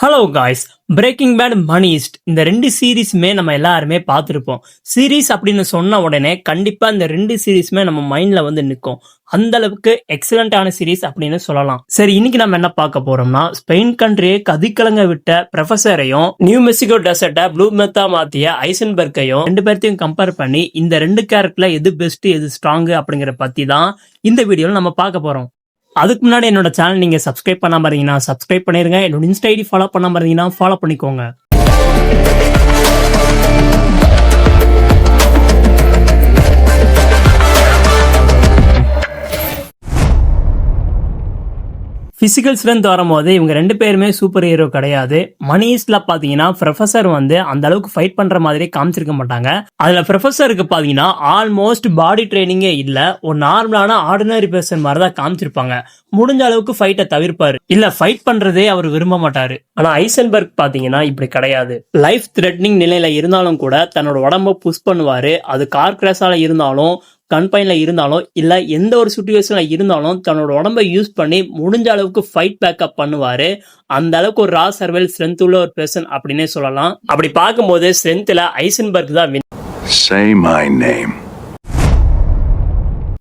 Hello guys, braking bad, மணி east இந்த ரெண்டு சீரீஸுமே நம்ம எல்லாருமே பார்த்துருப்போம். சீரீஸ் அப்படின்னு சொன்ன உடனே கண்டிப்பா இந்த ரெண்டு சீரீஸுமே நம்ம மைண்ட்ல வந்து நிற்கும். அந்த அளவுக்கு எக்ஸலண்டான சீரீஸ் அப்படின்னு சொல்லலாம். சரி, இன்னைக்கு நம்ம என்ன பார்க்க போறோம்னா, ஸ்பெயின் கண்ட்ரியை கதிக்கலங்க விட்ட ப்ரொஃபஸரையும் நியூ மெக்சிகோ டெசர்ட்டை ப்ளூ மெத்தா மாத்திய ஐசன்பர்க்கையும் ரெண்டு பேர்த்தையும் கம்பேர் பண்ணி இந்த ரெண்டு கேரக்டர்ல எது பெஸ்ட் எது ஸ்ட்ராங் அப்படிங்கிற பத்தி தான் இந்த வீடியோல நம்ம பார்க்க போறோம். அதுக்கு முன்னாடி என்னோட சேனல் நீங்க சப்ஸ்கிரைப் பண்ணாம இருந்தீங்கன்னா சப்ஸ்கிரைப் பண்ணிருங்க. என்னோட இன்ஸ்டா ஐடி ஃபாலோ பண்ணாம இருந்தீங்கன்னா ஃபாலோ பண்ணிக்கோங்க. பிசிக்கல் ஸ்ட்ரென்த் வரும்போது இவங்க ரெண்டு பேருமே சூப்பர் ஹீரோ கிடையாது. மணி ஈஸ்ட்ல பாத்தீங்கன்னா ப்ரொஃபசர் வந்து அந்த அளவுக்கு ஃபைட் பண்ற மாதிரி காமிச்சிருக்க மாட்டாங்க. அதுல ப்ரொஃபசருக்கு பாத்தீங்கன்னா ஆல்மோஸ்ட் பாடி ட்ரைனிங்கே இல்ல, ஒரு நார்மலான ஆர்டினரி பர்சன் மாதிரி தான் காமிச்சிருப்பாங்க. முடிஞ்ச அளவுக்கு ஃபைட்டை தவிர்ப்பாரு, இல்ல ஃபைட் பண்றதே அவர் விரும்ப மாட்டாரு. ஆனா ஐசன்பர்க் பாத்தீங்கன்னா இப்படி கிடையாது. லைஃப் த்ரெட்னிங் நிலையில இருந்தாலும் கூட தன்னோட உடம்ப புஷ் பண்ணுவாரு. அது கார் கிராஷால இருந்தாலும், கன்பைன்ல இருந்தாலும், இல்ல எந்த ஒரு சுச்சுவேஷன்ல இருந்தாலும் தன்னோட உடம்ப யூஸ் பண்ணி முடிஞ்ச அளவுக்கு ஃபைட் பேக்கப் பண்ணுவாரு. அந்த அளவுக்கு ஒரு ரா சர்வைவல் ஸ்ட்ரென்த் உள்ள ஒரு பர்சன் அப்படின்னே சொல்லலாம். அப்படி பார்க்கும்போது ஸ்ட்ரென்த்ல ஐசன்பர்க் தான் win. Say my name.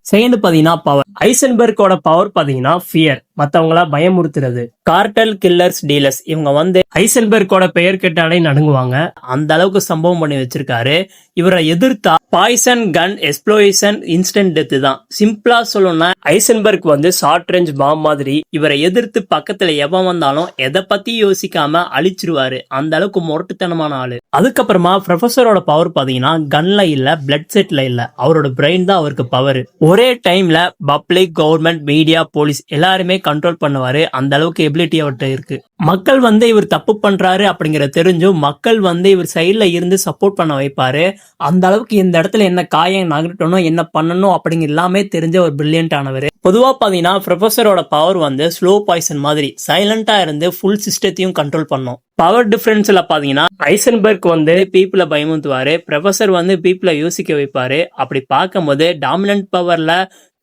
Second பாத்தீங்கன்னா பவர். ஐசன்பர்க்கோட பவர் பாத்தீங்கன்னா ஃபியர், மத்தவங்கள பயமுறுத்துறது. கார்டல், கில்லர்ஸ், டீலர்ஸ் இவங்க வந்து ஐசன்பர்க்கோட பெயர் கேட்டாலே நடுங்குவாங்க. அந்த அளவுக்கு சம்பவம் பண்ணி வச்சிருக்காரு. இவரை எதிர்த்தா பாய்சன், கன், எக்ஸ்ப்ளோஷன், இன்ஸ்டன்ட் டெத் தான். சிம்பிளா சொல்லணும்னா ஐசன்பர்க் வந்து ஷார்ட் ரேஞ்ச் பாம் மாதிரி. இவரை எதிர்த்து பக்கத்துல எவன் வந்தாலும் எதை பத்தி யோசிக்காம அழிச்சிருவாரு. அந்த அளவுக்கு முரட்டுத்தனமான ஆளு. அதுக்கப்புறமா ப்ரொஃபஸரோட பவர் பாத்தீங்கன்னா கன்ல இல்ல, பிளட் செட்ல இல்ல, அவரோட பிரெயின் தான் அவருக்கு பவர். ஒரே டைம்ல பப்ளிக், கவர்மெண்ட், மீடியா, போலீஸ் எல்லாருமே கண்ட்ரோல் பண்ணுவாரு. அந்த அளவுக்கு எபிலிட்டி அவர்கிட்ட இருக்கு. மக்கள் வந்து இவர் தப்பு பண்றாரு அப்படிங்கிற தெரிஞ்சும் மக்கள் வந்து இவர் சைட்ல இருந்து சப்போர்ட் பண்ண வைப்பாரு. அந்த அளவுக்கு இந்த இடத்துல என்ன காயம் நகரட்டணும், என்ன பண்ணணும் அப்படிங்கிற எல்லாமே தெரிஞ்ச ஒரு பிரில்லியன்ட் ஆனவர். பொதுவா பாத்தீங்கன்னா ப்ரொஃபஸரோட பவர் வந்து ஸ்லோ பாய்சன் மாதிரி சைலண்டா இருந்து ஃபுல் சிஸ்டத்தையும் கண்ட்ரோல் பண்ணும். பவர் டிஃபரன்ஸ்ல பாத்தீங்கன்னா ஐசன்பர்க் வந்து பீப்புளை பயமுறுத்துவாரு, ப்ரொஃபஸர் வந்து பீப்புளை யோசிக்க வைப்பாரு. அப்படி பார்க்கும்போது டாமினன்ட் பவர்ல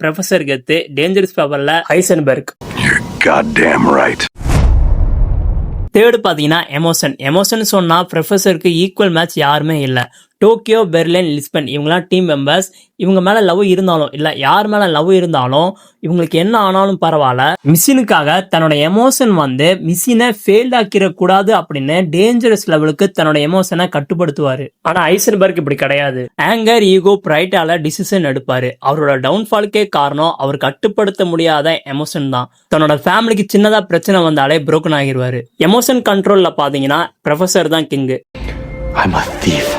ப்ரொஃபஸர் கெத்து, டேஞ்சரஸ் பவர்ல Heisenberg. You're goddamn right. Third பாத்தீங்கன்னா எமோஷன். எமோஷன் சொன்னா ப்ரொஃபஸருக்கு ஈக்குவல் மேட்ச் யாருமே இல்ல. டோக்கியோ, பெர்லின், லிஸ்பன் இவங்கெல்லாம் டீம் மெம்பர்ஸ். இவங்க மேல லவ் இருந்தாலும், இல்ல யார் மேல லவ் இருந்தாலும், இவங்களுக்கு என்ன ஆனாலும் பரவாயில்ல, மிஷினுக்காக தன்னோட எமோஷன் வந்து மிஷினை ஃபெயில்ட் ஆக்கிட கூடாது அப்படின்னு டேஞ்சரஸ் லெவலுக்கு தன்னோட எமோஷனை கட்டுப்படுத்துவாரு. ஆனா ஐசன்பர்க் இப்படி கிடையாது. ஆங்கர், ஈகோ, பிரைட்டால டிசிஷன் எடுப்பாரு. அவரோட டவுன்ஃபாலுக்கே காரணம் அவர் கட்டுப்படுத்த முடியாத எமோஷன் தான். தன்னோட ஃபேமிலிக்கு சின்னதா பிரச்சனை வந்தாலே புரோக்கன் ஆகிடுவாரு. எமோஷன் கண்ட்ரோல்ல பாத்தீங்கன்னா ப்ரொஃபஸர் தான் கிங். I'm a thief.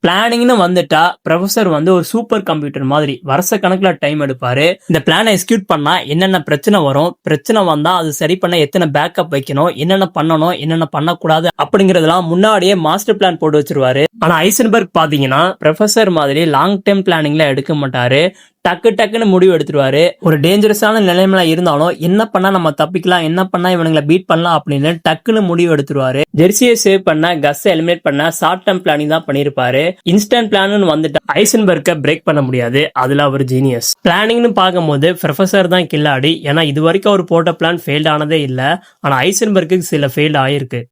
பிளானிங்னு வந்துட்டா ப்ரொஃபஸர் வந்து ஒரு சூப்பர் கம்ப்யூட்டர் மாதிரி வருஷ கணக்குல டைம் எடுப்பாரு. இந்த பிளானை எக்ஸிக்யூட் பண்ணா என்னென்ன பிரச்சனை வரும், பிரச்சனை வந்தா அது சரி பண்ண எத்தனை பேக்கப் வைக்கணும், என்னென்ன பண்ணணும், என்னென்ன பண்ணக்கூடாது அப்படிங்கறதெல்லாம் முன்னாடியே மாஸ்டர் பிளான் போட்டு வச்சிருவாரு. ஆனா ஐசன்பர்க் பாத்தீங்கன்னா ப்ரொஃபஸர் மாதிரி லாங் டைம் பிளானிங்ல எடுக்க மாட்டாரு. டக்குன்னு முடிவு எடுத்துருவாரு. ஒரு டேஞ்சரஸான நிலைமையில இருந்தாலும் என்ன பண்ணா நம்ம தப்பிக்கலாம், என்ன பண்ணா இவனுங்களை பீட் பண்ணலாம் அப்படின்னு டக்குன்னு முடிவு எடுத்துருவாரு. ஜெர்சியை சேவ் பண்ண, கஸ்ஸை எலிமினேட் பண்ண ஷார்ட் டேர்ம் பிளானிங் தான் பண்ணிருப்பாரு. இன்ஸ்டன்ட் பிளான் வந்துட்டு ஐசன்பர்க்கை பிரேக் பண்ண முடியாது. அதுல அவர் ஜீனியஸ். பிளானிங்னு பார்க்கும்போது ப்ரொஃபஸர் தான் கில்லாடி. ஏன்னா இது வரைக்கும் அவர் போட்ட பிளான் ஃபெயில்ட் ஆனதே இல்ல. ஆனா ஐசன்பர்க்கு சில ஃபெயில்ட் ஆயிருக்கு.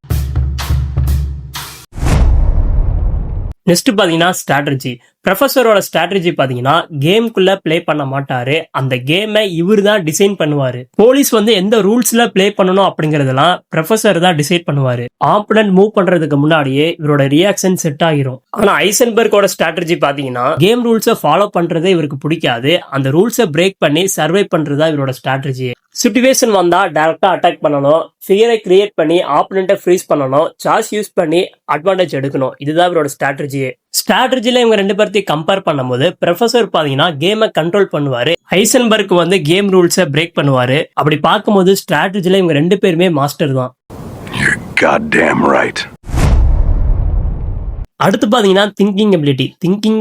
நெக்ஸ்ட் பாத்தீங்கன்னா ஸ்ட்ராட்டஜி. ப்ரொஃபஸரோட ஸ்ட்ராட்டஜி பாத்தீங்கன்னா கேம்குள்ள பிளே பண்ண மாட்டாரு. அந்த கேமை இவர் தான் டிசைன் பண்ணுவாரு. போலீஸ் வந்து எந்த ரூல்ஸ்ல பிளே பண்ணணும் அப்படிங்கறதெல்லாம் ப்ரொஃபஸர் தான் டிசைட் பண்ணுவாரு. ஆப்போனன்ட் மூவ் பண்றதுக்கு முன்னாடியே இவரோட ரியாக்ஷன் செட் ஆகிரும். ஆனா ஐசன்பர்க்கோட ஸ்ட்ராட்டஜி பாத்தீங்கன்னா கேம் ரூல்ஸை ஃபாலோ பண்றதே இவருக்கு பிடிக்காது. அந்த ரூல்ஸை பிரேக் பண்ணி சர்வை பண்றதா இவரோட ஸ்ட்ராட்டஜி. சிச்சுவேஷன் வந்தா டைரக்டா அட்டாக் பண்ணணும், ஃபியரை கிரியேட் பண்ணி ஆப்போனன்ட்டை ஃப்ரீஸ் பண்ணணும், சார்ஜ் யூஸ் பண்ணி அட்வான்டேஜ் எடுக்கணும். இதுதான் இவரோட ஸ்ட்ராட்டஜியே. ஸ்ட்ராட்டஜில இவங்க ரெண்டு பேர்த்தையும் கம்பேர் பண்ணும்போது ப்ரொஃபஸர் பாத்தீங்கன்னா கேமை கண்ட்ரோல் பண்ணுவாரு. ஐசன்பர்க் வந்து கேம் ரூல்ஸை பிரேக் பண்ணுவாரு. அப்படி பார்க்கும்போது ஸ்ட்ராட்டஜில இவங்க ரெண்டு பேருமே மாஸ்டர் தான். You're goddamn right. அடுத்து பாத்தீங்கன்னா திங்கிங்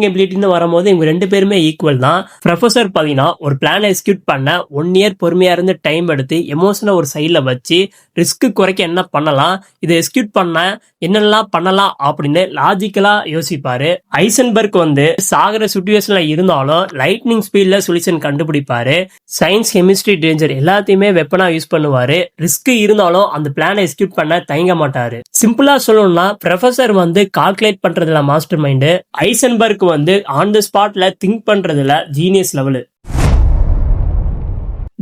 எபிலிட்டின்னு வரும்போது இவங்க ரெண்டு பேருமே ஈக்குவல் தான். ப்ரொஃபசர் பாத்தீங்கன்னா ஒரு பிளான் எக்ஸிக்யூட் பண்ண 1 இயர் பொறுமையா இருந்து டைம் எடுத்து எமோஷனை ஒரு சைட்ல வச்சு ரிஸ்க் குறைக்க என்ன பண்ணலாம், இதை எக்ஸிக்யூட் பண்ண என்னெல்லாம் பண்ணலாம் அப்படின்னு லாஜிக்கலா யோசிப்பாரு. ஐசன்பர்க் வந்து சாகர சுச்சுவேஷன்ல இருந்தாலும் லைட்னிங் ஸ்பீட்ல சொல்யூஷன் கண்டுபிடிப்பாரு. சயின்ஸ், கெமிஸ்ட்ரி, டேஞ்சர் எல்லாத்தையுமே வெப்பனா யூஸ் பண்ணுவாரு. ரிஸ்க் இருந்தாலும் அந்த பிளானை எக்ஸிக்யூட் பண்ண தயங்க மாட்டாரு. சிம்பிளா சொல்லணும்னா ப்ரொஃபசர் வந்து கால்குலேட் பண்றதுல மாஸ்டர் மைண்டு, ஐசன்பர்க் வந்து ஆன் த ஸ்பாட்ல திங்க் பண்றதுல ஜீனியஸ் லெவலு.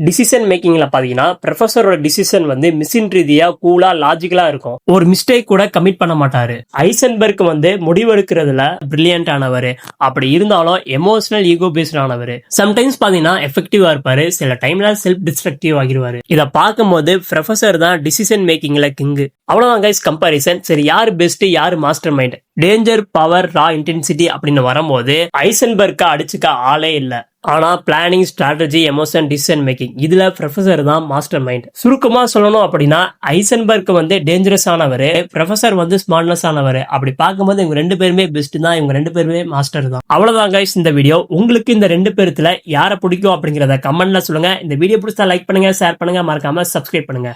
டிசிஷன் மேக்கிங்ல பாத்தீங்கன்னா ப்ரொஃபஸரோட டிசிஷன் வந்து மிஷின் ரீதியா கூலா லாஜிக்கலா இருக்கும். ஒரு மிஸ்டேக் கூட கமிட் பண்ண மாட்டாரு. ஐசன்பர்க் வந்து முடிவெடுக்கிறதுல பிரில்லியன்ட் ஆனவர். அப்படி இருந்தாலும் எமோஷனல் ஈகோ பேஸ்ட் ஆனவர். சம்டைம்ஸ் பாத்தீங்கன்னா எஃபெக்டிவா இருப்பாரு, சில டைம்ல செல்ஃப் டிஸ்ட்ரக்டிவ் ஆகிருவாரு. இத பார்க்கும்போது ப்ரொஃபசர் தான் டிசிஷன் மேக்கிங்ல கிங்கு. அவ்வளவுதான் கைஸ் கம்பாரிசன். சரி, யாரு பெஸ்ட் யாரு மாஸ்டர் மைண்ட்? டேஞ்சர், பவர், ரா இன்டென்சிட்டி அப்படின்னு வரும்போது ஐசன்பர்க்கா அடிச்சுக்க ஆளே இல்ல. ஆனா planning, strategy, emotion, decision making இதுல ப்ரொஃபசர் தான் மாஸ்டர் மைண்ட். சுருக்கமா சொல்லணும் அப்படின்னா ஐசன்பர்க் வந்து டேஞ்சரஸ் ஆனவரு, ப்ரொஃபசர் வந்து ஸ்மார்ட்னஸ் ஆனவரு. அப்படி பார்க்கும்போது இவங்க ரெண்டு பேருமே பெஸ்ட் தான், இவங்க ரெண்டு பேருமே மாஸ்டர் தான். அவ்வளவுதான் கைஸ் இந்த வீடியோ. உங்களுக்கு இந்த ரெண்டு பேருத்துல யாரை பிடிக்கும் அப்படிங்கறத கமெண்ட்ல சொல்லுங்க. இந்த வீடியோ பிடிச்சா லைக் பண்ணுங்க, ஷேர் பண்ணுங்க, மறக்காம சப்ஸ்கிரைப் பண்ணுங்க.